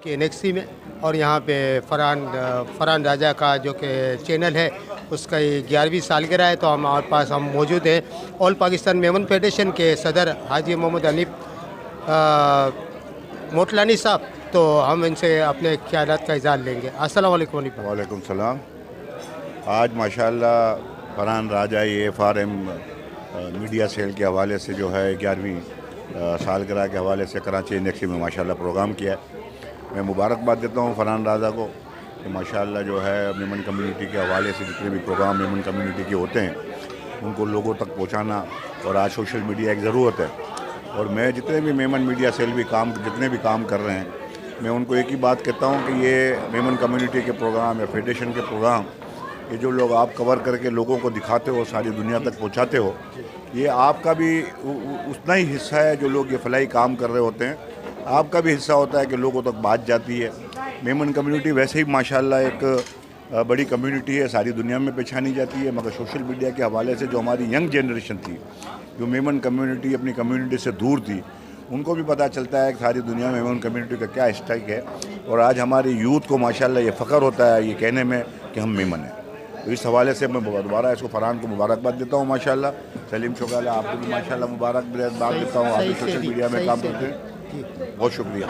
के एनेक्सी में, और यहाँ पे फरहान राजा का जो कि चैनल है उसका ये 11वीं सालगिरह है, तो हमारे पास हम मौजूद हैं ऑल पाकिस्तान मेमन फेडरेशन के सदर हाजी मोहम्मद हनीफ मोटलानी साहब। तो हम इनसे अपने ख्यालात का इज़हार लेंगे। अस्सलाम वालेकुम हनीफ भाई। वालेकुम सलाम। आज माशाल्लाह फरहान राजा ये FRM मीडिया सेल के हवाले से जो है 11वीं सालगिरह के हवाले से कराची एनेक्सी में माशाल्लाह प्रोग्राम किया है। मैं मुबारकबाद देता हूँ फरहान राजा को कि माशाल्लाह जो है मेमन कम्युनिटी के हवाले से जितने भी प्रोग्राम मेमन कम्युनिटी के होते हैं उनको लोगों तक पहुँचाना, और आज सोशल मीडिया की ज़रूरत है। और मैं जितने भी मेमन मीडिया सेल भी जितने भी काम कर रहे हैं, मैं उनको एक ही बात कहता हूँ कि ये मेमन कम्युनिटी के प्रोग्राम या फेडरेशन के प्रोग्राम, ये जो लोग आप कवर करके लोगों को दिखाते हो, सारी दुनिया तक पहुंचाते हो, ये आपका भी उतना ही हिस्सा है। जो लोग ये फलाई काम कर रहे होते हैं, आपका भी हिस्सा होता है कि लोगों तक बात जाती है। मेमन कम्युनिटी वैसे ही माशाल्लाह एक बड़ी कम्युनिटी है, सारी दुनिया में पहचानी जाती है, मगर सोशल मीडिया के हवाले से जो हमारी यंग जनरेशन थी, जो मेमन कम्युनिटी अपनी कम्युनिटी से दूर थी, उनको भी पता चलता है कि सारी दुनिया में मेमन कम्युनिटी का क्या स्ट्राइक है। और आज हमारे यूथ को माशाल्लाह ये फ़ख्र होता है ये कहने में कि हम मेमन हैं। तो इस हवाले से मैं दोबारा इसको फरहान को मुबारकबाद देता हूँ माशाल्लाह। सलीम शोकाला आपको भी माशाल्लाह मुबारकबाद देता हूँ, आप भी सोशल मीडिया में काम करते हैं, बहुत शुक्रिया।